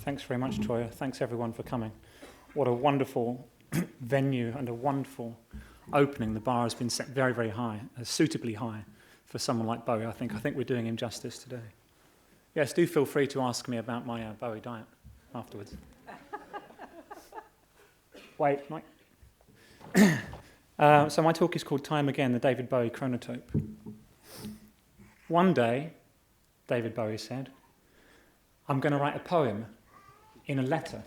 Thanks very much, Toya. Thanks everyone for coming. What a wonderful venue and a wonderful opening. The bar has been set very, very high, suitably high for someone like Bowie, I think. I think we're doing him justice today. Yes, do feel free to ask me about my Bowie diet afterwards. Wait, Mike. So my talk is called Time Again, the David Bowie chronotope. One day, David Bowie said, I'm going to write a poem in a letter.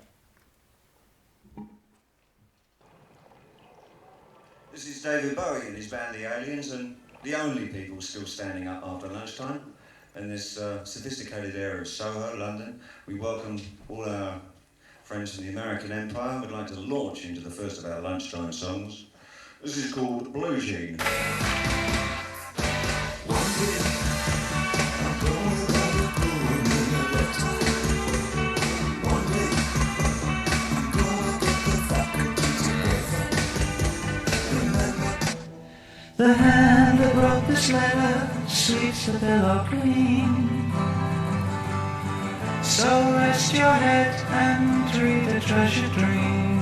This is David Bowie and his band The Aliens, and the only people still standing up after lunchtime in this sophisticated area of Soho, London. We welcome all our friends from the American Empire. We'd like to launch into the first of our lunchtime songs. This is called Blue Jean. The hand that wrote this letter sweeps the pillow clean. So rest your head and read a treasured dream.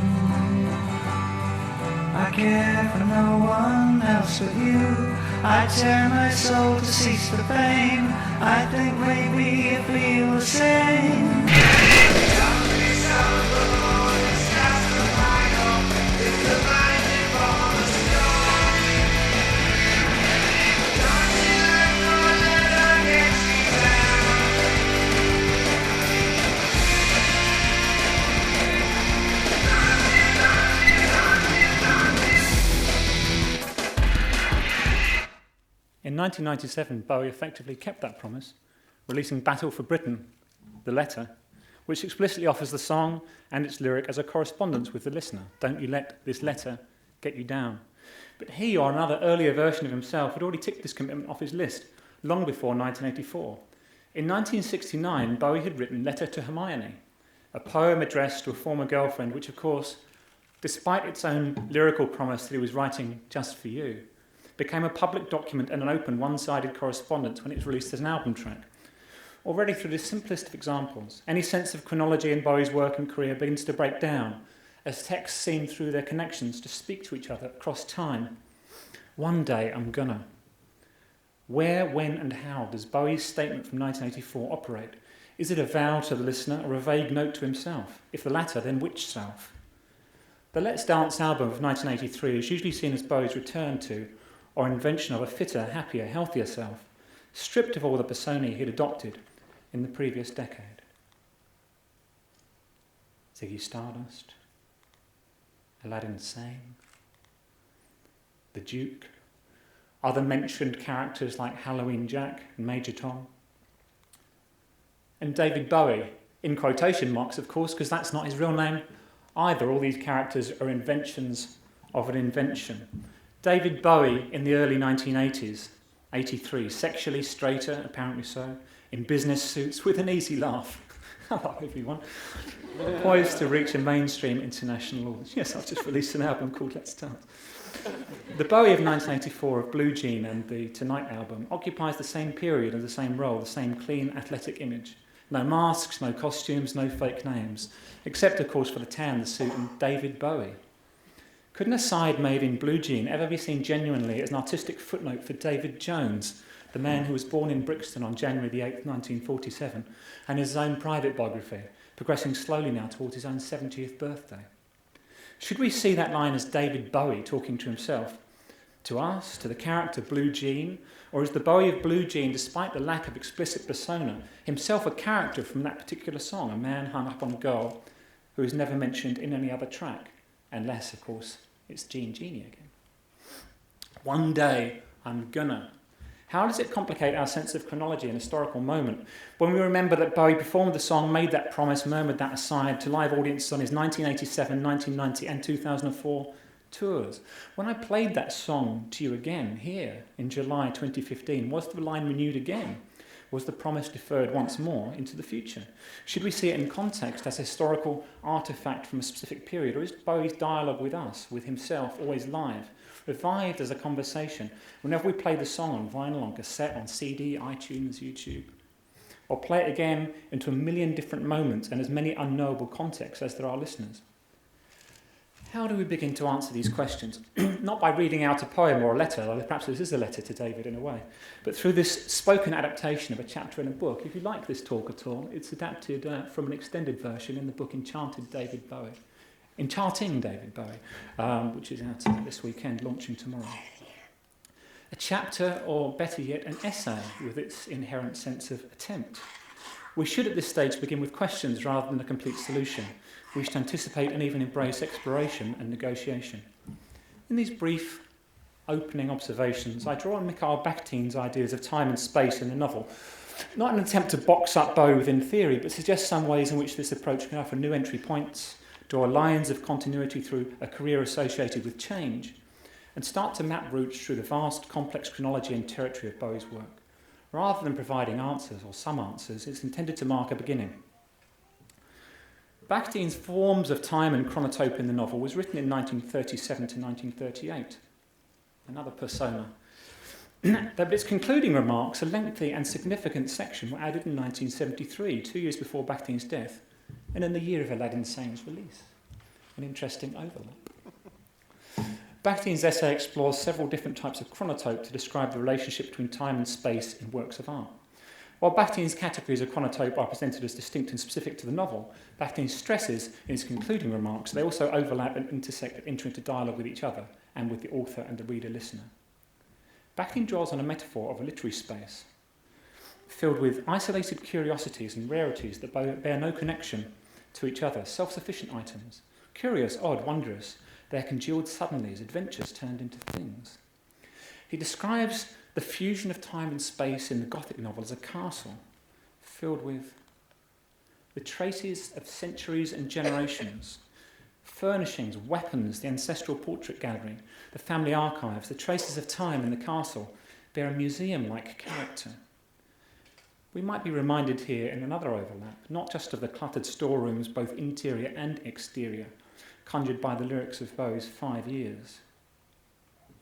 I care for no one else but you. I tear my soul to cease the pain. I think maybe you feel the same. In 1997, Bowie effectively kept that promise, releasing Battle for Britain, the letter, which explicitly offers the song and its lyric as a correspondence with the listener. Don't you let this letter get you down. But he, or another earlier version of himself, had already ticked this commitment off his list long before 1984. In 1969, Bowie had written Letter to Hermione, a poem addressed to a former girlfriend, which, of course, despite its own lyrical promise that he was writing just for you, became a public document and an open, one-sided correspondence when it was released as an album track. Already through the simplest of examples, any sense of chronology in Bowie's work and career begins to break down as texts seem through their connections to speak to each other across time. One day I'm gonna. Where, when and how does Bowie's statement from 1984 operate? Is it a vow to the listener or a vague note to himself? If the latter, then which self? The Let's Dance album of 1983 is usually seen as Bowie's return to or invention of a fitter, happier, healthier self, stripped of all the persona he'd adopted in the previous decade. Ziggy Stardust, Aladdin Sane, the Duke, other mentioned characters like Halloween Jack and Major Tom, and David Bowie, in quotation marks, of course, because that's not his real name either. All these characters are inventions of an invention. David Bowie in the early 1980s, 83, sexually straighter, apparently so, in business suits with an easy laugh. Hello, everyone. Poised to reach a mainstream international audience. Yes, I've just released an album called Let's Dance. The Bowie of 1984 of Blue Jean and the Tonight album occupies the same period and the same role, the same clean, athletic image. No masks, no costumes, no fake names, except, of course, for the tan, the suit, and David Bowie. Couldn't a side made in Blue Jean ever be seen genuinely as an artistic footnote for David Jones, the man who was born in Brixton on January the 8th, 1947, and his own private biography, progressing slowly now towards his own 70th birthday? Should we see that line as David Bowie talking to himself, to us, to the character Blue Jean, or is the Bowie of Blue Jean, despite the lack of explicit persona, himself a character from that particular song, a man hung up on a girl who is never mentioned in any other track, unless, of course, it's Jean Genie again. One day I'm gonna. How does it complicate our sense of chronology and historical moment when we remember that Bowie performed the song, made that promise, murmured that aside to live audiences on his 1987, 1990 and 2004 tours? When I played that song to you again here in July 2015, was the line renewed again? Was the promise deferred once more into the future? Should we see it in context as a historical artefact from a specific period, or is Bowie's dialogue with us, with himself, always live, revived as a conversation whenever we play the song on vinyl, on cassette, on CD, iTunes, YouTube? or play it again into a million different moments and as many unknowable contexts as there are listeners? How do we begin to answer these questions? Not by reading out a poem or a letter, although perhaps this is a letter to David in a way, but through this spoken adaptation of a chapter in a book. If you like this talk at all, it's adapted from an extended version in the book Enchanting David Bowie, which is out this weekend, launching tomorrow. A chapter, or better yet, an essay with its inherent sense of attempt. We should at this stage begin with questions rather than a complete solution. We should anticipate and even embrace exploration and negotiation. In these brief opening observations, I draw on Mikhail Bakhtin's ideas of time and space in the novel, not an attempt to box up Bowie within theory, but suggest some ways in which this approach can offer new entry points, draw lines of continuity through a career associated with change, and start to map routes through the vast, complex chronology and territory of Bowie's work. Rather than providing answers, or some answers, it's intended to mark a beginning. Bakhtin's Forms of Time and Chronotope in the novel was written in 1937 to 1938. Another persona. But its concluding remarks, a lengthy and significant section, were added in 1973, 2 years before Bakhtin's death, and in the year of Aladdin Sane's release. An interesting overlap. Bakhtin's essay explores several different types of chronotope to describe the relationship between time and space in works of art. While Bakhtin's categories of chronotope are presented as distinct and specific to the novel, Bakhtin stresses in his concluding remarks they also overlap and intersect and enter into dialogue with each other and with the author and the reader-listener. Bakhtin draws on a metaphor of a literary space, filled with isolated curiosities and rarities that bear no connection to each other, self-sufficient items, curious, odd, wondrous, their congealed suddenlies, adventures turned into things. He describes the fusion of time and space in the Gothic novel as a castle filled with the traces of centuries and generations, furnishings, weapons, the ancestral portrait gallery, the family archives, the traces of time in the castle bear a museum-like character. We might be reminded here in another overlap, not just of the cluttered storerooms, both interior and exterior, conjured by the lyrics of Bowie's 5 Years.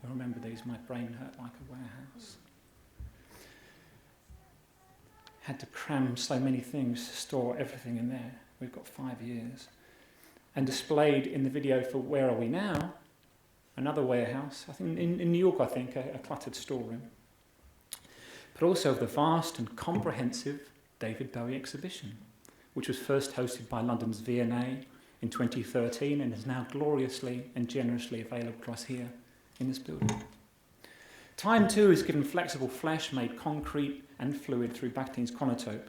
I remember these, my brain hurt like a warehouse. Had to cram so many things to store everything in there. We've got 5 years. And displayed in the video for Where Are We Now? Another warehouse, I think in New York, I think, a cluttered storeroom. But also of the vast and comprehensive David Bowie exhibition, which was first hosted by London's V&A in 2013 and is now gloriously and generously available to us here in this building. Time, too, is given flexible flesh made concrete and fluid through Bakhtin's chronotope.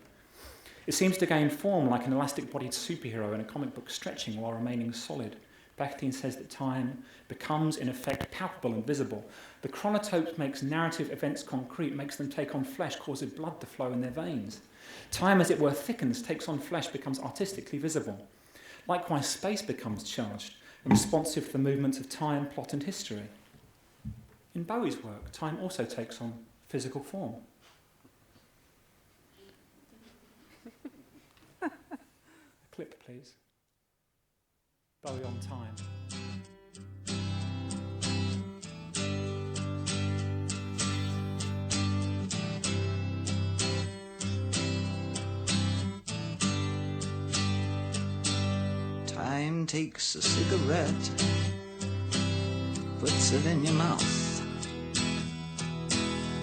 It seems to gain form like an elastic-bodied superhero in a comic book, stretching while remaining solid. Bakhtin says that time becomes, in effect, palpable and visible. The chronotope makes narrative events concrete, makes them take on flesh, causes blood to flow in their veins. Time, as it were, thickens, takes on flesh, becomes artistically visible. Likewise, space becomes charged and responsive to the movements of time, plot, and history. In Bowie's work, time also takes on physical form. A clip, please. Bowie on time. Time takes a cigarette, puts it in your mouth.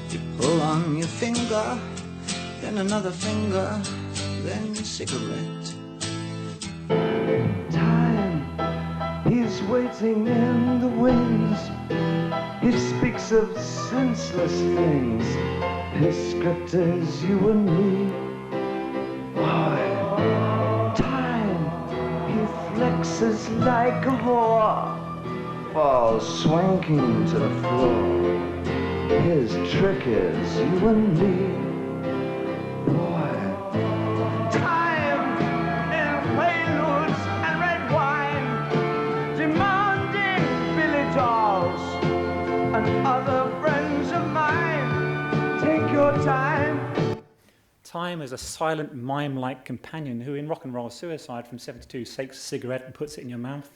You pull on your finger, then another finger, then a cigarette. Time, he's waiting in the wings. He speaks of senseless things. His script is you and me. Boy, time, he flexes like a whore, falls swanking to the floor. His trick is you and me. Boy, time in preludes and red wine, demanding Billy dolls and other friends of mine. Take your time. Time is a silent, mime-like companion who, in Rock and Roll Suicide from 72, takes a cigarette and puts it in your mouth.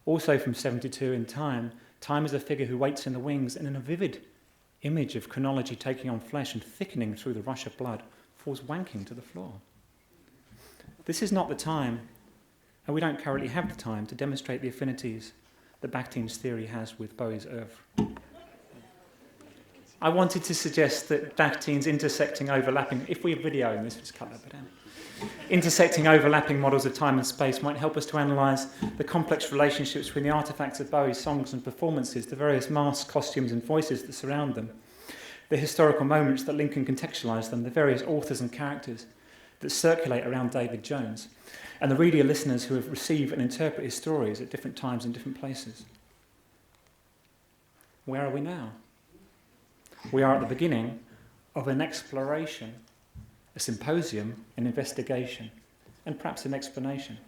Also from 72 in Time, time is a figure who waits in the wings, and in a vivid image of chronology taking on flesh and thickening through the rush of blood, falls wanking to the floor. This is not the time, and we don't currently have the time, to demonstrate the affinities that Bakhtin's theory has with Bowie's oeuvre. I wanted to suggest that Bakhtin's intersecting, overlapping, if we're videoing this, just cut that bit out. Intersecting, overlapping models of time and space might help us to analyse the complex relationships between the artefacts of Bowie's songs and performances, the various masks, costumes and voices that surround them, the historical moments that link and contextualise them, the various authors and characters that circulate around David Jones, and the reader listeners who have received and interpret his stories at different times and different places. Where are we now? We are at the beginning of an exploration, a symposium, an investigation, and perhaps an explanation.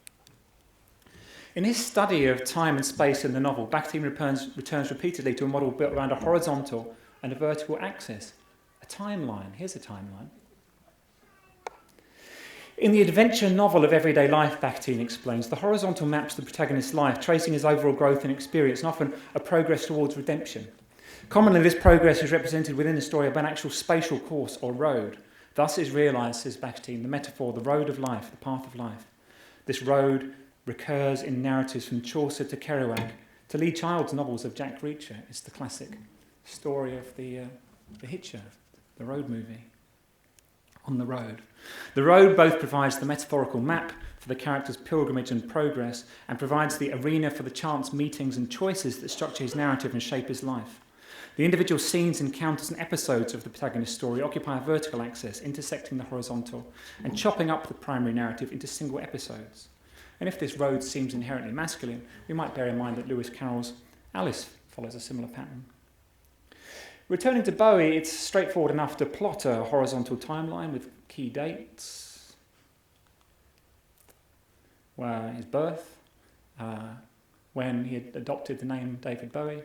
In his study of time and space in the novel, Bakhtin returns repeatedly to a model built around a horizontal and a vertical axis, a timeline. Here's a timeline. In the adventure novel of everyday life, Bakhtin explains, the horizontal maps the protagonist's life, tracing his overall growth and experience, and often a progress towards redemption. Commonly, this progress is represented within the story of an actual spatial course or road. Thus is realised, says Bakhtin, the metaphor, the road of life, the path of life. This road recurs in narratives from Chaucer to Kerouac to Lee Child's novels of Jack Reacher. It's the classic story of the Hitcher, the road movie. On the road. The road both provides the metaphorical map for the character's pilgrimage and progress and provides the arena for the chance meetings and choices that structure his narrative and shape his life. The individual scenes, encounters and episodes of the protagonist's story occupy a vertical axis, intersecting the horizontal and chopping up the primary narrative into single episodes. And if this road seems inherently masculine, we might bear in mind that Lewis Carroll's Alice follows a similar pattern. Returning to Bowie, it's straightforward enough to plot a horizontal timeline with key dates. His birth, when he had adopted the name David Bowie,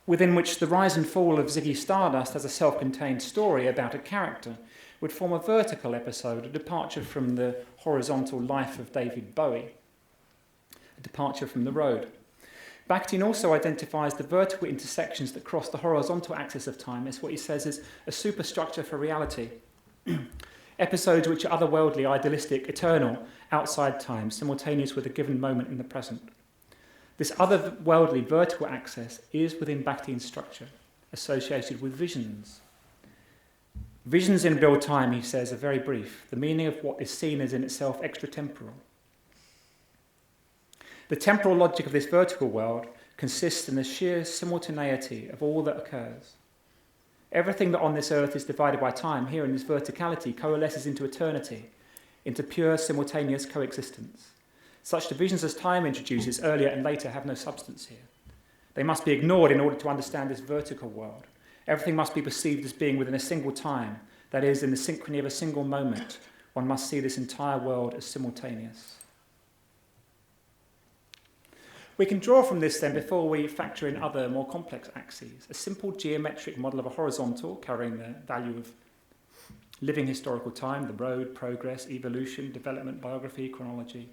within which the rise and fall of Ziggy Stardust as a self-contained story about a character would form a vertical episode, a departure from the horizontal life of David Bowie, a departure from the road. Bakhtin also identifies the vertical intersections that cross the horizontal axis of time as what he says is a superstructure for reality. Episodes which are otherworldly, idealistic, eternal, outside time, simultaneous with a given moment in the present. This otherworldly vertical axis is within Bakhtin's structure, associated with visions. Visions in real time, he says, are very brief. The meaning of what is seen is in itself extratemporal. The temporal logic of this vertical world consists in the sheer simultaneity of all that occurs. Everything that on this earth is divided by time, here in this verticality, coalesces into eternity, into pure simultaneous coexistence. Such divisions as time introduces earlier and later have no substance here. They must be ignored in order to understand this vertical world. Everything must be perceived as being within a single time, that is, in the synchrony of a single moment. One must see this entire world as simultaneous. We can draw from this then, before we factor in other more complex axes, a simple geometric model of a horizontal carrying the value of living historical time, the road, progress, evolution, development, biography, chronology,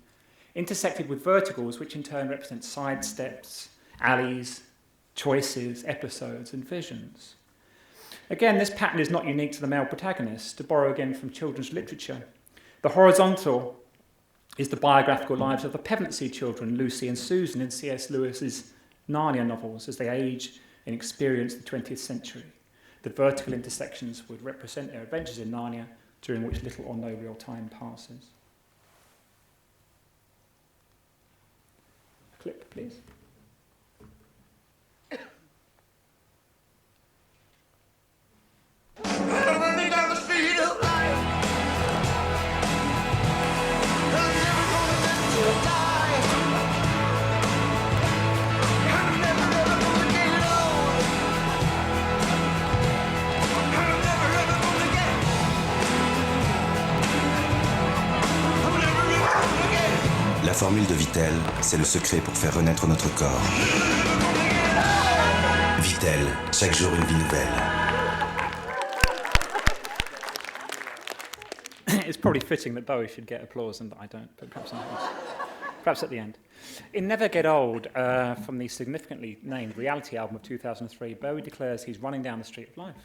intersected with verticals which in turn represent side steps, alleys, choices, episodes and visions. Again, this pattern is not unique to the male protagonist. To borrow again from children's literature, the horizontal is the biographical lives of the Pevensey children, Lucy and Susan, in C.S. Lewis's Narnia novels as they age and experience the 20th century. The vertical intersections would represent their adventures in Narnia, during which little or no real time passes. Clip, please. Running down the street of life, I'm never gonna let you die. I'm never ever gonna get old. I'm never ever gonna get. I'm never ever gonna get. La formule de Vittel, c'est le secret pour faire renaître notre corps. Vittel, chaque jour une vie nouvelle. It's probably fitting that Bowie should get applause and that I don't, but perhaps at the end. In Never Get Old, from the significantly named Reality album of 2003, Bowie declares he's running down the street of life.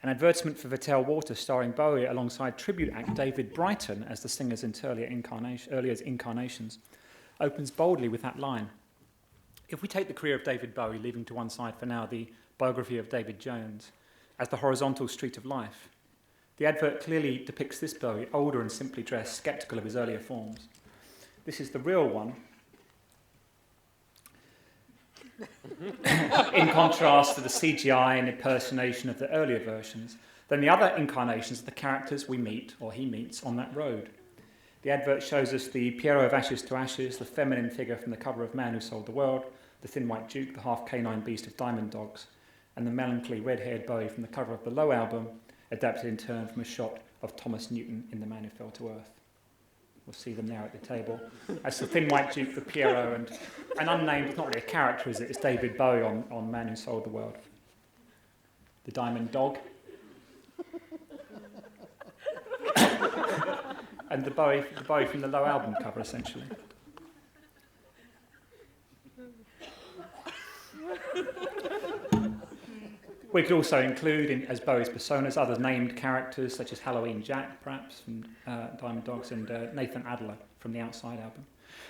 An advertisement for Vittel Water starring Bowie alongside tribute act David Brighton as the singers in earlier incarnations opens boldly with that line. If we take the career of David Bowie, leaving to one side for now the biography of David Jones, as the horizontal street of life, the advert clearly depicts this Bowie, older and simply dressed, sceptical of his earlier forms. This is the real one, in contrast to the CGI and impersonation of the earlier versions. Then the other incarnations are the characters we meet, or he meets, on that road. The advert shows us the Piero of Ashes to Ashes, the feminine figure from the cover of Man Who Sold the World, the thin white Duke, the half canine beast of Diamond Dogs, and the melancholy red-haired Bowie from the cover of the Low album, adapted in turn from a shot of Thomas Newton in The Man Who Fell to Earth. We'll see them now at the table. That's the thin white Duke, the Piero, and an unnamed, it's not really a character, is it? It's David Bowie on Man Who Sold the World. The Diamond Dog. And the Bowie from the Low album cover, essentially. We could also include, as Bowie's personas, other named characters, such as Halloween Jack, perhaps, from Diamond Dogs, and Nathan Adler from the Outside album.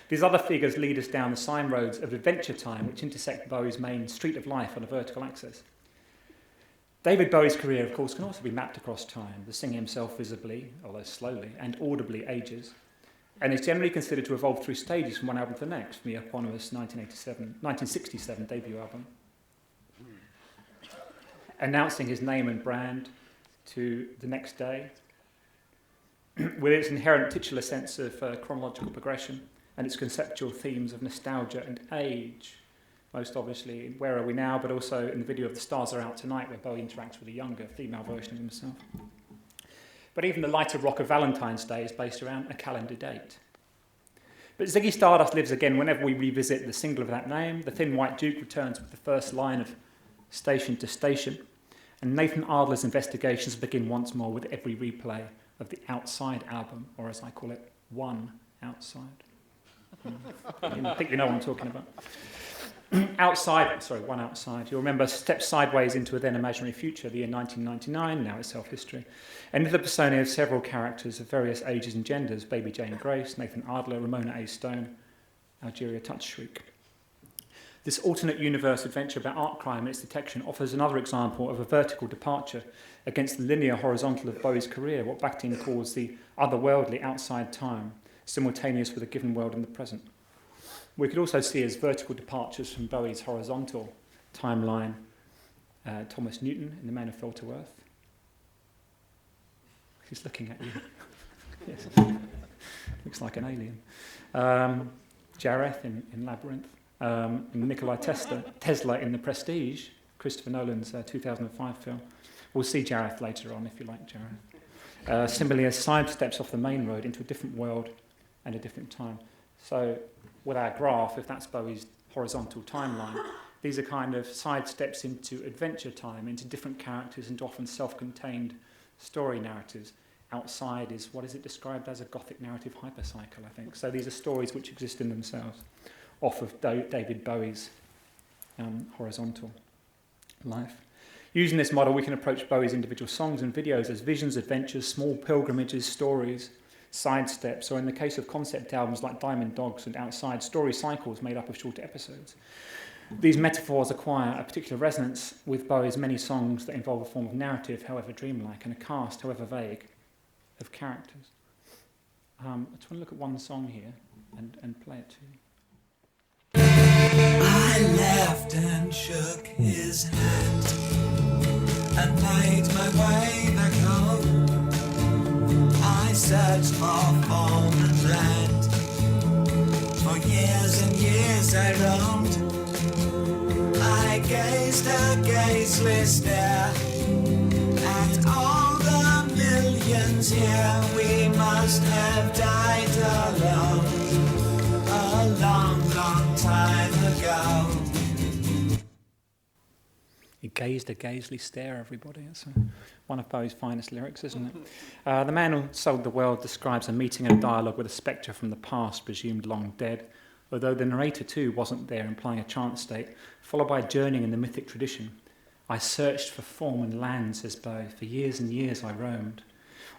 These other figures lead us down the sign roads of adventure time, which intersect Bowie's main street of life on a vertical axis. David Bowie's career, of course, can also be mapped across time. The singer himself visibly, although slowly, and audibly ages, and is generally considered to evolve through stages from one album to the next, from the eponymous 1967 debut album, announcing his name and brand, to The Next Day, with its inherent titular sense of chronological progression and its conceptual themes of nostalgia and age. Most obviously in Where Are We Now, but also in the video of The Stars Are Out Tonight, where Bowie interacts with a younger female version of himself. But even the lighter rock of Valentine's Day is based around a calendar date. But Ziggy Stardust lives again whenever we revisit the single of that name. The Thin White Duke returns with the first line of Station to Station, and Nathan Adler's investigations begin once more with every replay of the Outside album, or as I call it, One Outside. I think you know what I'm talking about. One Outside. You'll remember steps sideways into a then imaginary future, the year 1999, now itself history, and the persona of several characters of various ages and genders: Baby Jane Grace, Nathan Adler, Ramona A. Stone, Algeria Touchshriek. This alternate universe adventure about art crime and its detection offers another example of a vertical departure against the linear horizontal of Bowie's career, what Bakhtin calls the otherworldly outside time, simultaneous with a given world in the present. We could also see as vertical departures from Bowie's horizontal timeline Thomas Newton in The Man Who Fell to Earth. He's looking at you. Yes. Looks like an alien. Jareth in Labyrinth. Nikola Tesla in The Prestige, Christopher Nolan's 2005 film. We'll see Jareth later on if you like Jareth. Similarly, as sidesteps off the main road into a different world and a different time. So with our graph, if that's Bowie's horizontal timeline, these are kind of sidesteps into adventure time, into different characters, into often self-contained story narratives. Outside is, what is it described as, a Gothic narrative hypercycle, I think. So these are stories which exist in themselves, off of David Bowie's horizontal life. Using this model, we can approach Bowie's individual songs and videos as visions, adventures, small pilgrimages, stories, sidesteps, or in the case of concept albums like Diamond Dogs and Outside, story cycles made up of shorter episodes. These metaphors acquire a particular resonance with Bowie's many songs that involve a form of narrative, however dreamlike, and a cast, however vague, of characters. I just want to look at one song here and play it to you. I laughed and shook his hand and made my way back home. I searched for form and land. For years and years I roamed. I gazed a gazeless stare at all the millions here. We must have died alone a long, long time ago. He gazed a gazely stare, everybody. It's one of Bowie's finest lyrics, isn't it? The Man Who Sold the World describes a meeting and a dialogue with a spectre from the past, presumed long dead, although the narrator too wasn't there, implying a trance state, followed by a journeying in the mythic tradition, I searched for form and land, says Bowie. For years and years I roamed.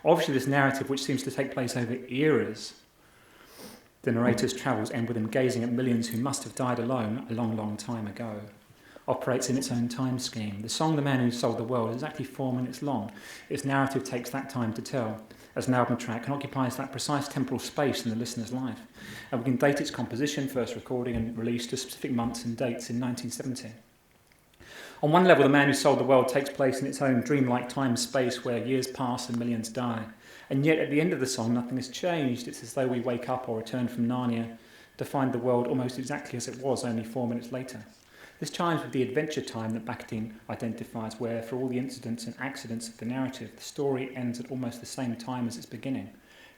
Obviously this narrative, which seems to take place over eras, the narrator's travels end with him gazing at millions who must have died alone a long, long time ago, operates in its own time scheme. The song The Man Who Sold the World is exactly 4 minutes long. Its narrative takes that time to tell as an album track and occupies that precise temporal space in the listener's life. And we can date its composition, first recording and release to specific months and dates in 1970. On one level, The Man Who Sold the World takes place in its own dreamlike time space where years pass and millions die. And yet at the end of the song, nothing has changed. It's as though we wake up or return from Narnia to find the world almost exactly as it was only 4 minutes later. This chimes with the adventure time that Bakhtin identifies, where, for all the incidents and accidents of the narrative, the story ends at almost the same time as its beginning.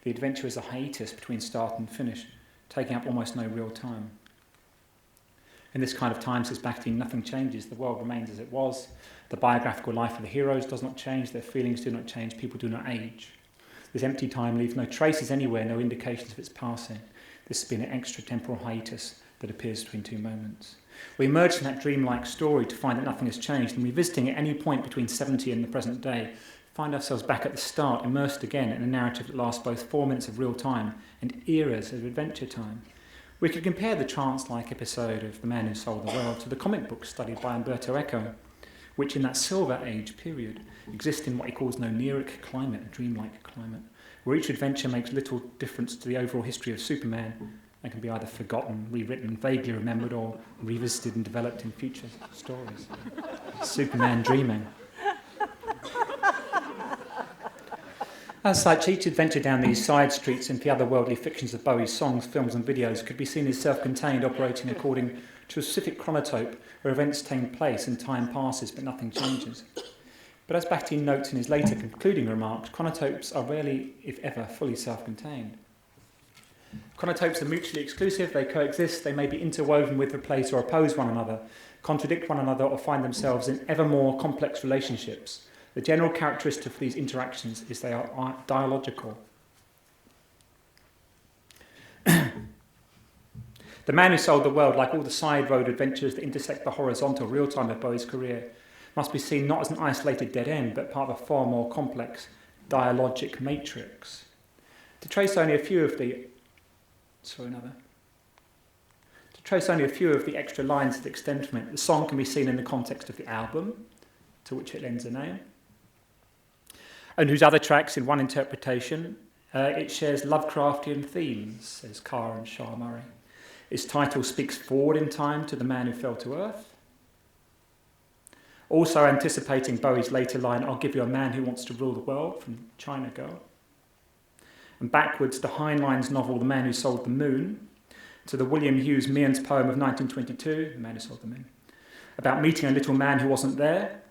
The adventure is a hiatus between start and finish, taking up almost no real time. In this kind of time, says Bakhtin, nothing changes. The world remains as it was. The biographical life of the heroes does not change. Their feelings do not change. People do not age. This empty time leaves no traces anywhere, no indications of its passing. This has been an extra temporal hiatus that appears between two moments. We emerge from that dreamlike story to find that nothing has changed, and revisiting at any point between 70 and the present day, find ourselves back at the start, immersed again in a narrative that lasts both 4 minutes of real time and eras of adventure time. We could compare the trance-like episode of The Man Who Sold the World to the comic book studied by Umberto Eco, which in that Silver Age period exists in what he calls an oniric climate, a dreamlike climate, where each adventure makes little difference to the overall history of Superman and can be either forgotten, rewritten, vaguely remembered, or revisited and developed in future stories. Superman dreaming. As such, each adventure down these side streets into the otherworldly fictions of Bowie's songs, films and videos could be seen as self-contained, operating according to a specific chronotope where events take place and time passes but nothing changes. But as Bakhtin notes in his later concluding remarks, chronotopes are rarely, if ever, fully self-contained. Chronotopes are mutually exclusive, they coexist, they may be interwoven with, replace or oppose one another, contradict one another or find themselves in ever more complex relationships. The general characteristic of these interactions is they are dialogical. The Man Who Sold the World, like all the side road adventures that intersect the horizontal real time of Bowie's career, must be seen not as an isolated dead end, but part of a far more complex dialogic matrix. To trace only a few of the extra lines that extend from it, the song can be seen in the context of the album, to which it lends a name, and whose other tracks, in one interpretation, it shares Lovecraftian themes, says Carr and Shah Murray. Its title speaks forward in time to the man who fell to earth, also anticipating Bowie's later line, I'll give you a man who wants to rule the world, from China Girl, and backwards to Heinlein's novel The Man Who Sold the Moon, to the William Hughes Meehan's poem of 1922, The Man Who Sold the Moon, about meeting a little man who wasn't there,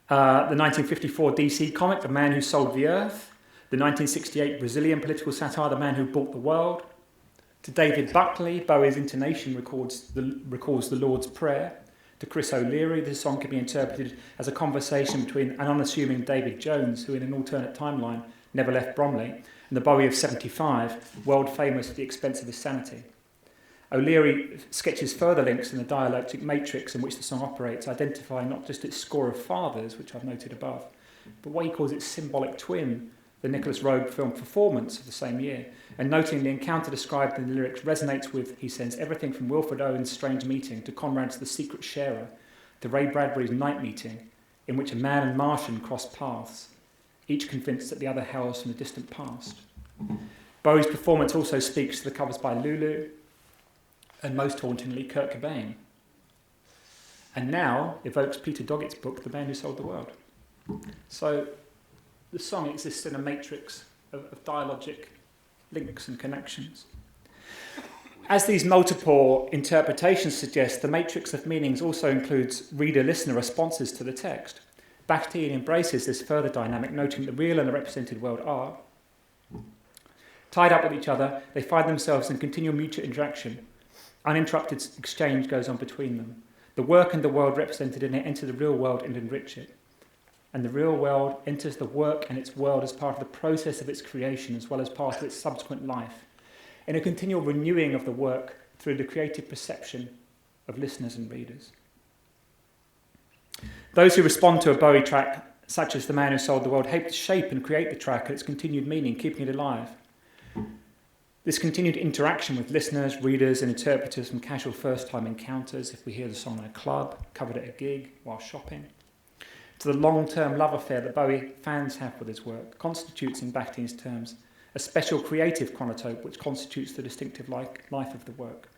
the 1954 DC comic, The Man Who Sold the Earth, the 1968 Brazilian political satire, The Man Who Bought the World, to David Buckley, Bowie's intonation recalls the Lord's Prayer, to Chris O'Leary, this song can be interpreted as a conversation between an unassuming David Jones, who in an alternate timeline never left Bromley, and the Bowie of 75, world famous at the expense of his sanity. O'Leary sketches further links in the dialectic matrix in which the song operates, identifying not just its score of fathers, which I've noted above, but what he calls its symbolic twin, the Nicholas Roeg film Performance of the same year, and noting the encounter described in the lyrics resonates with, he says, everything from Wilfred Owen's Strange Meeting to Conrad's The Secret Sharer, to Ray Bradbury's Night Meeting, in which a man and Martian cross paths, each convinced that the other hails from the distant past. Bowie's performance also speaks to the covers by Lulu, and most hauntingly, Kurt Cobain. And now evokes Peter Doggett's book, The Man Who Sold the World. So the song exists in a matrix of dialogic links and connections. As these multiple interpretations suggest, the matrix of meanings also includes reader-listener responses to the text. Bakhtin embraces this further dynamic, noting the real and the represented world are tied up with each other. They find themselves in continual mutual interaction. Uninterrupted exchange goes on between them. The work and the world represented in it enter the real world and enrich it. And the real world enters the work and its world as part of the process of its creation as well as part of its subsequent life, in a continual renewing of the work through the creative perception of listeners and readers. Those who respond to a Bowie track, such as The Man Who Sold the World, help to shape and create the track and its continued meaning, keeping it alive. This continued interaction with listeners, readers and interpreters, from casual first-time encounters, if we hear the song in a club, covered at a gig, while shopping, to the long-term love affair that Bowie fans have with his work, constitutes, in Bakhtin's terms, a special creative chronotope which constitutes the distinctive life of the work.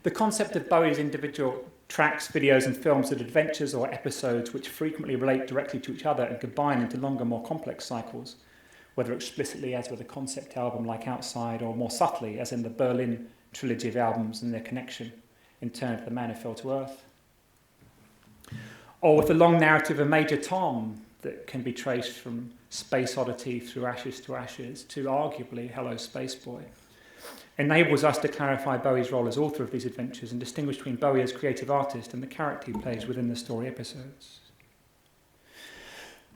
The concept of Bowie's individual tracks, videos and films as adventures or episodes which frequently relate directly to each other and combine into longer, more complex cycles, whether explicitly as with a concept album like Outside, or more subtly as in the Berlin trilogy of albums and their connection in turn to The Man Who Fell to Earth, or with the long narrative of Major Tom that can be traced from Space Oddity through Ashes to Ashes to arguably Hello Space Boy, enables us to clarify Bowie's role as author of these adventures and distinguish between Bowie as creative artist and the character he plays within the story episodes.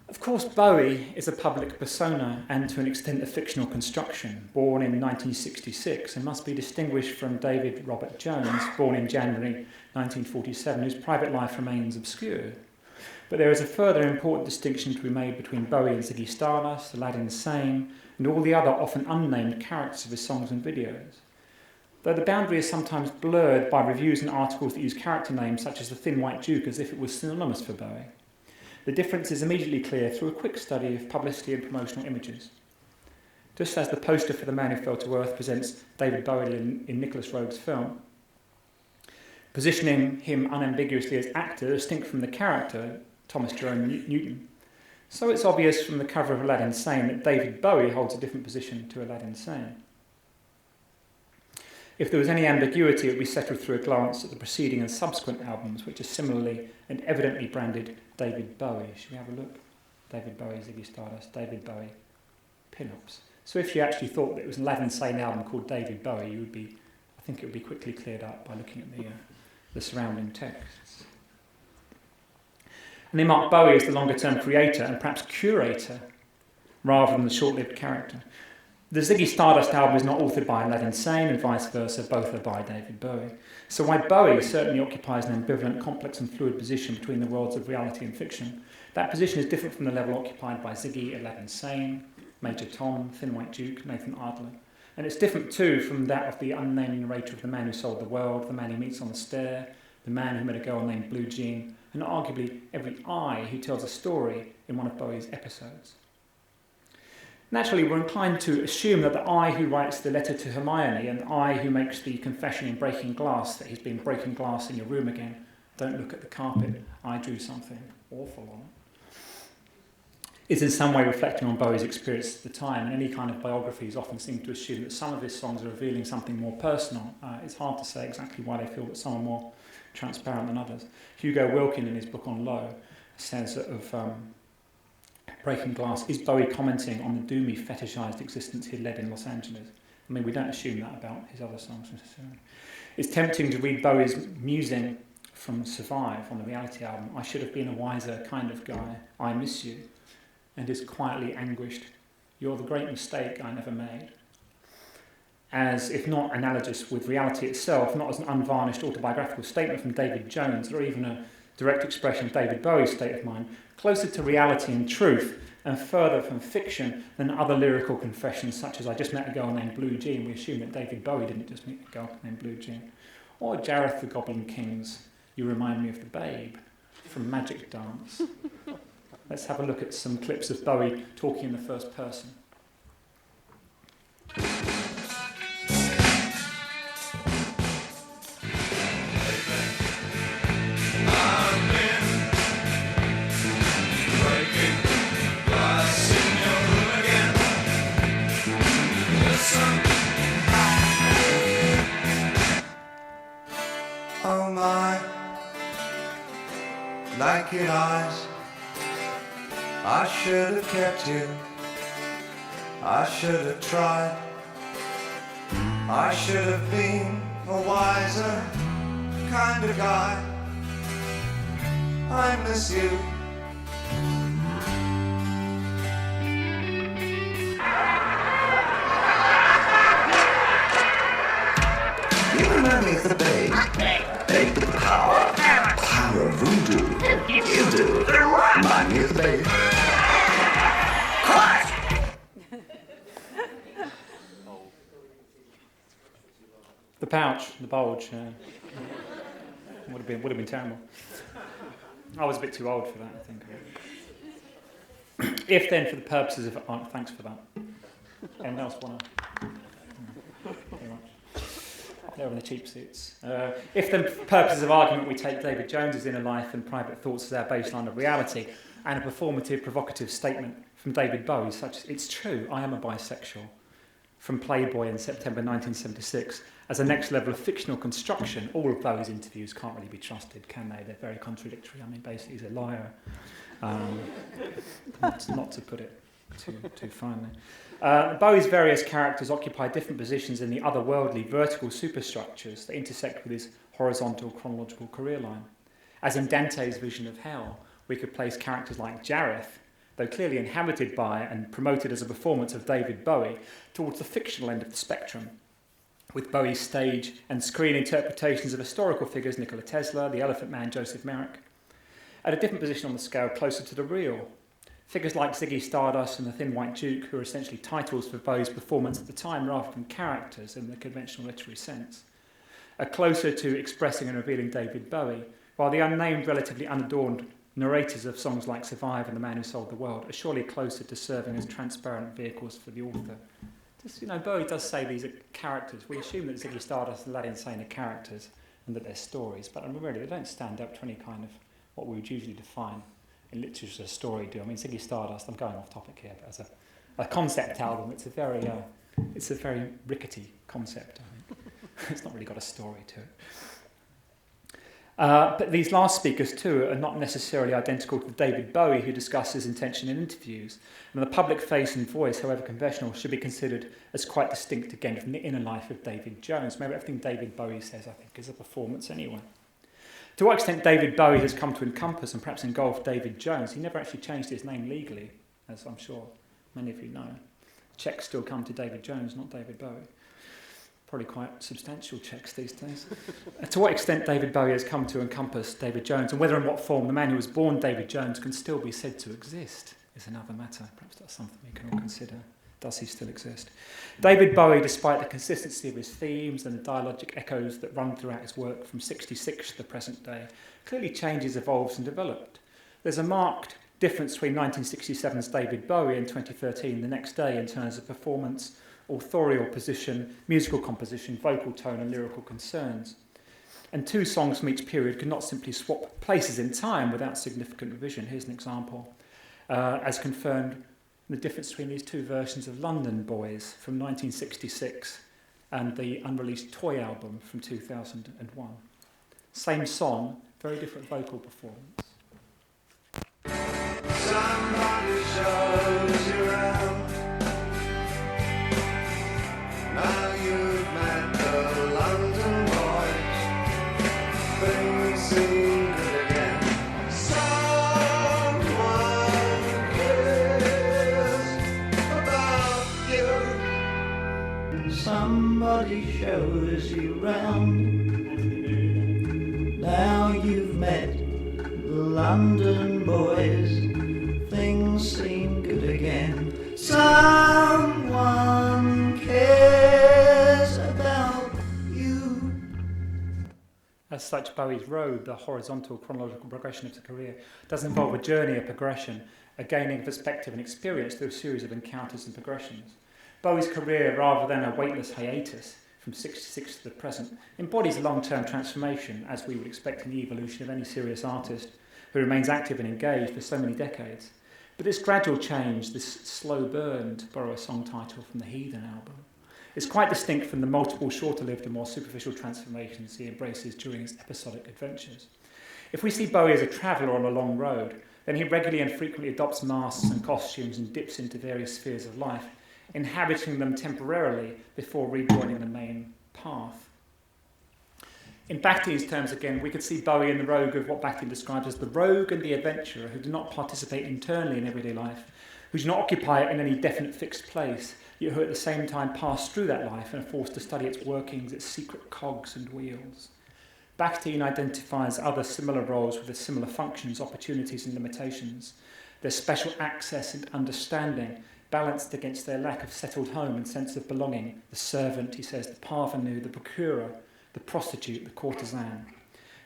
Of course, Bowie is a public persona and to an extent a fictional construction, born in 1966 and must be distinguished from David Robert Jones, born in January 1947, whose private life remains obscure. But there is a further important distinction to be made between Bowie and Ziggy Stardust, Aladdin Sane, and all the other often unnamed characters of his songs and videos. Though the boundary is sometimes blurred by reviews and articles that use character names such as the Thin White Duke as if it was synonymous for Bowie, the difference is immediately clear through a quick study of publicity and promotional images. Just as the poster for The Man Who Fell to Earth presents David Bowie in Nicholas Roeg's film, positioning him unambiguously as actor, distinct from the character, Thomas Jerome Newton, so it's obvious from the cover of Aladdin Sane that David Bowie holds a different position to Aladdin Sane. If there was any ambiguity, it would be settled through a glance at the preceding and subsequent albums, which are similarly and evidently branded David Bowie. Should we have a look? David Bowie, Ziggy Stardust, David Bowie, pin-ups. So if you actually thought that it was an Aladdin Sane album called David Bowie, I think it would be quickly cleared up by looking at the surrounding texts. And they mark Bowie as the longer-term creator and perhaps curator rather than the short-lived character. The Ziggy Stardust album is not authored by Aladdin Sane and vice versa, both are by David Bowie. So while Bowie certainly occupies an ambivalent, complex and fluid position between the worlds of reality and fiction, that position is different from the level occupied by Ziggy, Aladdin Sane, Major Tom, Thin White Duke, Nathan Adler. And it's different too from that of the unnamed narrator of The Man Who Sold the World, The Man He Meets on the Stair, The Man Who Met a Girl Named Blue Jean, and arguably every I who tells a story in one of Bowie's episodes. Naturally, we're inclined to assume that the I who writes the letter to Hermione and the I who makes the confession in Breaking Glass that he's been breaking glass in your room again, don't look at the carpet, I drew something awful on it, is in some way reflecting on Bowie's experience at the time, and any kind of biographies often seem to assume that some of his songs are revealing something more personal. It's hard to say exactly why they feel that some are more transparent than others. Hugo Wilkin, in his book on Low, says of Breaking Glass, is Bowie commenting on the doomy, fetishised existence he led in Los Angeles? I mean, we don't assume that about his other songs necessarily. It's tempting to read Bowie's musing from Survive on the Reality album, I should have been a wiser kind of guy, I miss you, and is quietly anguished, you're the great mistake I never made. As, if not analogous with reality itself, not as an unvarnished autobiographical statement from David Jones, or even a direct expression of David Bowie's state of mind, closer to reality and truth, and further from fiction than other lyrical confessions such as I just met a girl named Blue Jean. We assume that David Bowie didn't just meet a girl named Blue Jean. Or Jareth the Goblin King's You Remind Me of the Babe from Magic Dance. Let's have a look at some clips of Bowie talking in the first person. Oh my, naked eyes, I should have kept you, I should have tried, I should have been a wiser kind of guy, I miss you. You at the bay. Beg the power. Power of voodoo. You do. Mind me at the bay. Quiet! The pouch, the bulge, would have been terrible. I was a bit too old for that, I think. If then, for the purposes of thanks for that. Anyone else want to? Very much. They're on the cheap seats. If then, for purposes of argument, we take David Jones's inner life and private thoughts as our baseline of reality, and a performative, provocative statement from David Bowie, such as "It's true, I am a bisexual," from Playboy in September 1976, as a next level of fictional construction. All of those interviews can't really be trusted, can they? They're very contradictory. I mean, basically, he's a liar. Not to put it too finely. Bowie's various characters occupy different positions in the otherworldly vertical superstructures that intersect with his horizontal chronological career line. As in Dante's vision of hell, we could place characters like Jareth, though clearly inhabited by and promoted as a performance of David Bowie, towards the fictional end of the spectrum, with Bowie's stage and screen interpretations of historical figures Nikola Tesla, the Elephant Man Joseph Merrick, at a different position on the scale closer to the real. Figures like Ziggy Stardust and the Thin White Duke, who are essentially titles for Bowie's performance at the time rather than characters in the conventional literary sense, are closer to expressing and revealing David Bowie, while the unnamed, relatively unadorned narrators of songs like Survive and The Man Who Sold the World are surely closer to serving as transparent vehicles for the author. Just, Bowie does say these are characters. We assume that Ziggy Stardust and Aladdin Sane are characters and that they're stories, but really they don't stand up to any kind of what we would usually define in literature as a story do. I mean, Ziggy Stardust, I'm going off topic here, but as a concept album, it's a very rickety concept, I think. It's not really got a story to it. But these last speakers, too, are not necessarily identical to David Bowie, who discusses intention in interviews. And the public face and voice, however conventional, should be considered as quite distinct, again, from the inner life of David Jones. Maybe everything David Bowie says, I think, is a performance anyway. To what extent David Bowie has come to encompass and perhaps engulf David Jones, he never actually changed his name legally, as I'm sure many of you know. Checks still come to David Jones, not David Bowie. Probably quite substantial checks these days. To what extent David Bowie has come to encompass David Jones, and whether and what form the man who was born David Jones can still be said to exist, is another matter. Perhaps that's something we can all consider. Does he still exist? David Bowie, despite the consistency of his themes and the dialogic echoes that run throughout his work from 1966 to the present day, clearly changes, evolves and developed. There's a marked difference between 1967's David Bowie and 2013 The Next Day in terms of performance, authorial position, musical composition, vocal tone and lyrical concerns. And two songs from each period could not simply swap places in time without significant revision. Here's an example, as confirmed the difference between these two versions of London Boys from 1966 and the unreleased Toy album from 2001. Same song, very different vocal performance. Somebody shows you around. Now you've met the London boys. Things seem good again. Someone cares about you. Somebody shows you round. Now you've met the London boys. Things seem good again. Someone cares about you. As such, Bowie's road, the horizontal chronological progression of his career, does involve a journey of progression, a gaining of perspective and experience through a series of encounters and progressions. Bowie's career, rather than a weightless hiatus from 1966 to the present, embodies long-term transformation, as we would expect in the evolution of any serious artist who remains active and engaged for so many decades. But this gradual change, this slow burn, to borrow a song title from the Heathen album, is quite distinct from the multiple shorter-lived and more superficial transformations he embraces during his episodic adventures. If we see Bowie as a traveller on a long road, then he regularly and frequently adopts masks and costumes and dips into various spheres of life, inhabiting them temporarily before rejoining the main path. In Bakhtin's terms again, we could see Bowie in the rogue of what Bakhtin describes as the rogue and the adventurer who do not participate internally in everyday life, who do not occupy it in any definite fixed place, yet who at the same time pass through that life and are forced to study its workings, its secret cogs and wheels. Bakhtin identifies other similar roles with their similar functions, opportunities and limitations, their special access and understanding balanced against their lack of settled home and sense of belonging, the servant, he says, the parvenu, the procurer, the prostitute, the courtesan.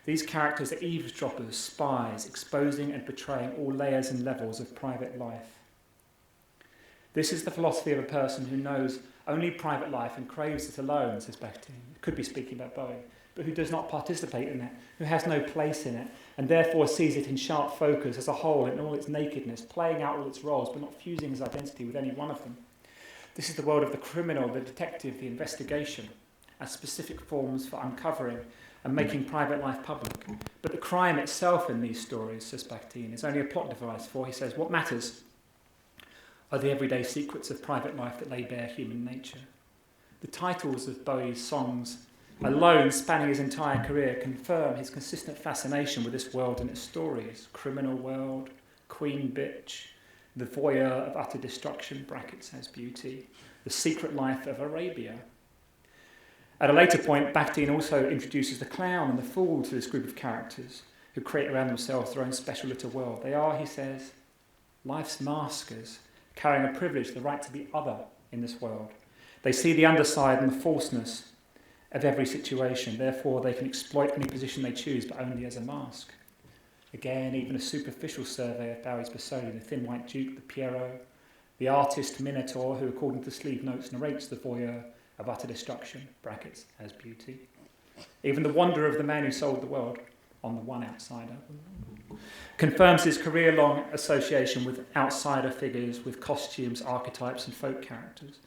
These characters are eavesdroppers, spies, exposing and betraying all layers and levels of private life. This is the philosophy of a person who knows only private life and craves it alone, says Bakhtin. Could be speaking about Bowie, but who does not participate in it, who has no place in it, and therefore sees it in sharp focus as a whole in all its nakedness, playing out all its roles, but not fusing his identity with any one of them. This is the world of the criminal, the detective, the investigation, as specific forms for uncovering and making private life public. But the crime itself in these stories, says Bakhtin, is only a plot device, for, he says, what matters are the everyday secrets of private life that lay bare human nature. The titles of Bowie's songs alone, spanning his entire career, confirm his consistent fascination with this world and its stories. Criminal World, Queen Bitch, The Voyeur of Utter Destruction, brackets as beauty, The Secret Life of Arabia. At a later point, Bakhtin also introduces the clown and the fool to this group of characters who create around themselves their own special little world. They are, he says, life's maskers, carrying a privilege, the right to be other in this world. They see the underside and the falseness of every situation. Therefore, they can exploit any position they choose, but only as a mask. Again, even a superficial survey of Bowie's persona, the Thin White Duke, the Pierrot, the artist Minotaur, who, according to sleeve notes, narrates the voyeur of utter destruction, brackets, as beauty. Even the wonder of the man who sold the world, on the one outsider, confirms his career-long association with outsider figures, with costumes, archetypes and folk characters.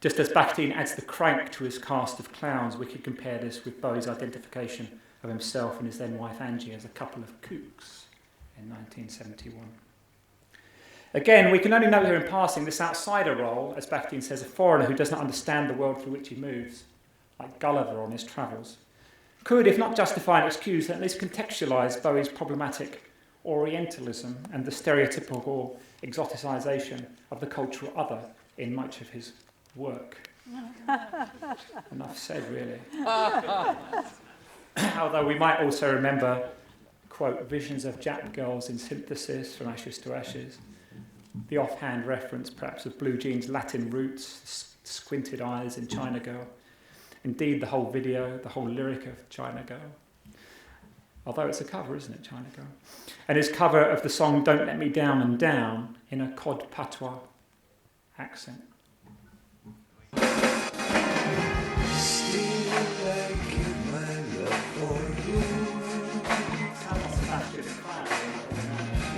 Just as Bakhtin adds the crank to his cast of clowns, we could compare this with Bowie's identification of himself and his then wife Angie as a couple of kooks in 1971. Again, we can only note here in passing this outsider role, as Bakhtin says, a foreigner who does not understand the world through which he moves, like Gulliver on his travels, could, if not justify and excuse, at least contextualise Bowie's problematic Orientalism and the stereotypical exoticisation of the cultural other in much of his work. Enough said, really. Although we might also remember, quote, visions of Jap girls in synthesis from Ashes to Ashes, the offhand reference perhaps of Blue Jeans' Latin roots, squinted eyes in China Girl. Indeed, the whole video, the whole lyric of China Girl. Although it's a cover, isn't it, China Girl? And his cover of the song Don't Let Me Down and Down in a Cod Patois accent.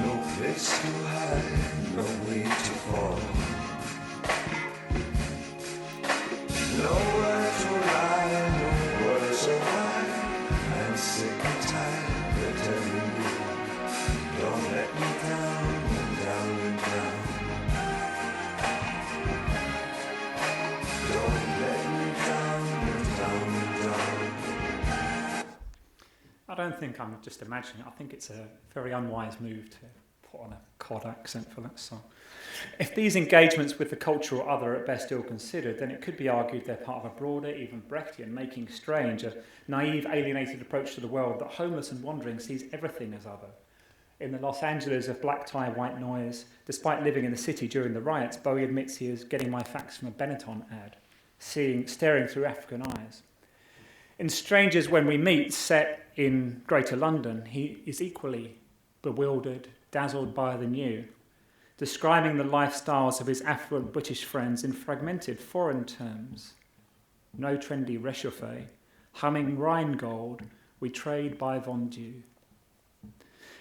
No place to hide, no way to fall. Nowhere to lie, no words of mine. I'm sick and tired of telling you. Don't let me down and down and down. Don't let me down and down and down. I don't think I'm just imagining it. I think it's a very unwise move to put on a cod accent for that song. If these engagements with the cultural other are at best ill-considered, then it could be argued they're part of a broader, even Brechtian, making strange, a naive, alienated approach to the world that homeless and wandering sees everything as other. In the Los Angeles of black tie, white noise, despite living in the city during the riots, Bowie admits he is getting my facts from a Benetton ad, staring through African eyes. In Strangers When We Meet, set in Greater London, he is equally bewildered, dazzled by the new, describing the lifestyles of his affluent British friends in fragmented foreign terms. No trendy réchauffé, humming Rheingold, we trade by Vendu.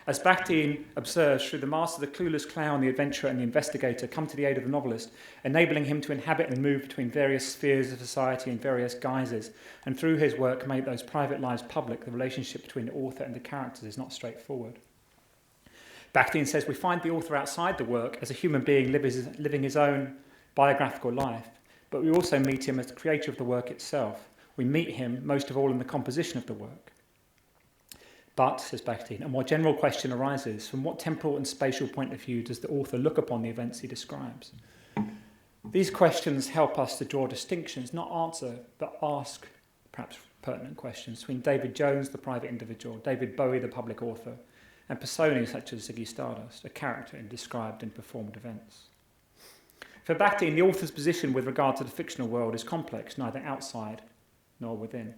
As Bakhtin observes, through the master, the clueless clown, the adventurer and the investigator come to the aid of the novelist, enabling him to inhabit and move between various spheres of society in various guises, and through his work make those private lives public. The relationship between the author and the characters is not straightforward. Bakhtin says we find the author outside the work as a human being living his own biographical life, but we also meet him as the creator of the work itself. We meet him most of all in the composition of the work. But, says Bakhtin, a more general question arises: from what temporal and spatial point of view does the author look upon the events he describes? These questions help us to draw distinctions, not answer, but ask perhaps pertinent questions between David Jones, the private individual, David Bowie, the public author, and personae such as Ziggy Stardust, a character in described and performed events. For Bakhtin, the author's position with regard to the fictional world is complex, neither outside nor within.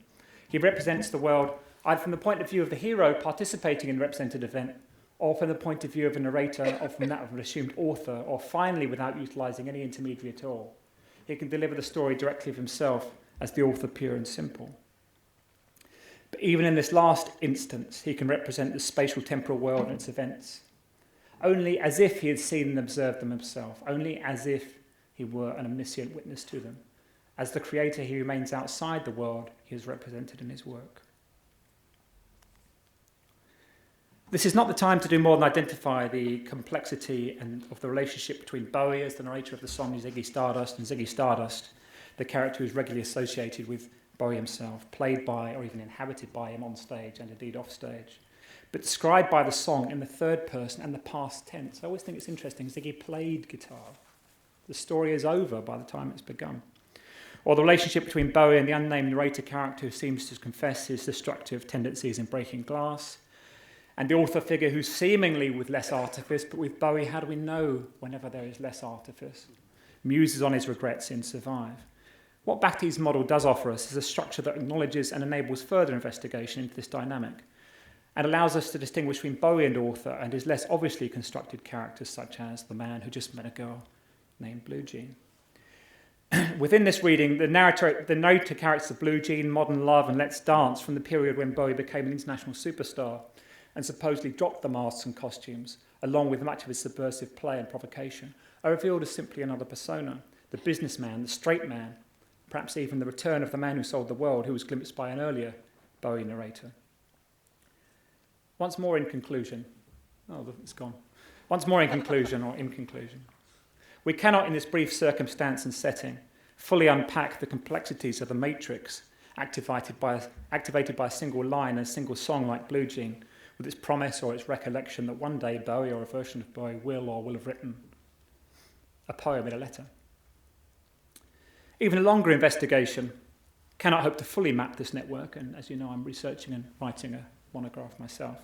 He represents the world either from the point of view of the hero participating in the represented event, or from the point of view of a narrator, or from that of an assumed author, or finally without utilising any intermediary at all. He can deliver the story directly of himself as the author pure and simple. But even in this last instance, he can represent the spatial temporal world and its events, only as if he had seen and observed them himself, only as if he were an omniscient witness to them. As the creator, he remains outside the world he has represented in his work. This is not the time to do more than identify the complexity of the relationship between Bowie as the narrator of the song Ziggy Stardust and Ziggy Stardust, the character who is regularly associated with Bowie himself, played by or even inhabited by him on stage and indeed off stage, but described by the song in the third person and the past tense. I always think it's interesting. Ziggy played guitar. The story is over by the time it's begun. Or the relationship between Bowie and the unnamed narrator character who seems to confess his destructive tendencies in breaking glass, and the author figure who's seemingly with less artifice, but with Bowie, how do we know whenever there is less artifice? Muses on his regrets in Survive. What Bakhtin's model does offer us is a structure that acknowledges and enables further investigation into this dynamic, and allows us to distinguish between Bowie and author and his less obviously constructed characters, such as the man who just met a girl named Blue Jean. Within this reading, the narrator characters of Blue Jean, Modern Love, and Let's Dance from the period when Bowie became an international superstar and supposedly dropped the masks and costumes, along with much of his subversive play and provocation, are revealed as simply another persona, the businessman, the straight man, perhaps even the return of the man who sold the world, who was glimpsed by an earlier Bowie narrator. Once more in conclusion, or in conclusion, we cannot, in this brief circumstance and setting, fully unpack the complexities of the Matrix activated by a single line and a single song like Blue Jean, with its promise or its recollection that one day Bowie or a version of Bowie will have written a poem in a letter. Even a longer investigation cannot hope to fully map this network, and as you know, I'm researching and writing a monograph myself,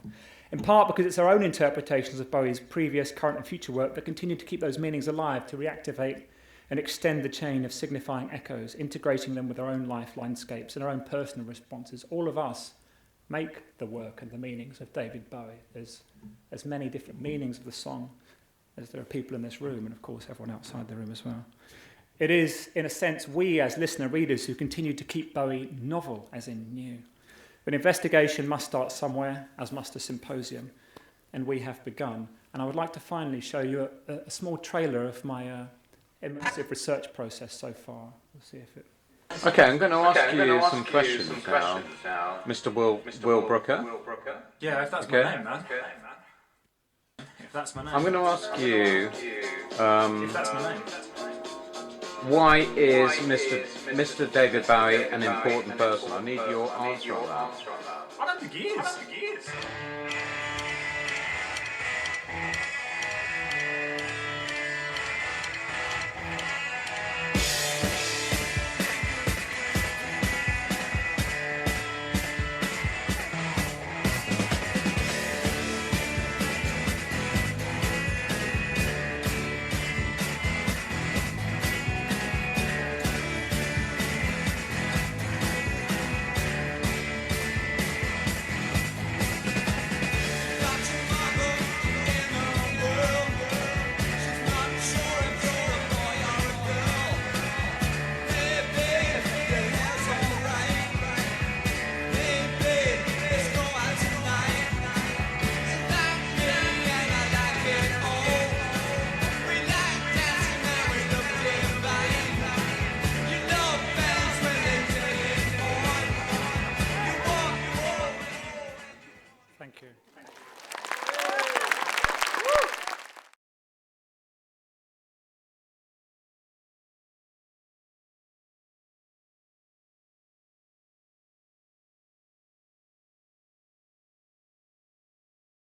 in part because it's our own interpretations of Bowie's previous, current and future work that continue to keep those meanings alive, to reactivate and extend the chain of signifying echoes, integrating them with our own life landscapes and our own personal responses. All of us make the work and the meanings of David Bowie. There's as many different meanings of the song as there are people in this room, and of course everyone outside the room as well. It is, in a sense, we as listener readers who continue to keep Bowie novel, as in new. But investigation must start somewhere, as must a symposium, and we have begun. And I would like to finally show you a small trailer of my immersive research process so far. We'll see if it... Okay, I'm going to ask you some questions now, Mr. Will Brooker. Yeah, if that's Okay. my name, man. If that's my name. I'm going to ask you, If that's my name. why is Mr. David Bowie an important person? I need your answer on that. I don't think he is.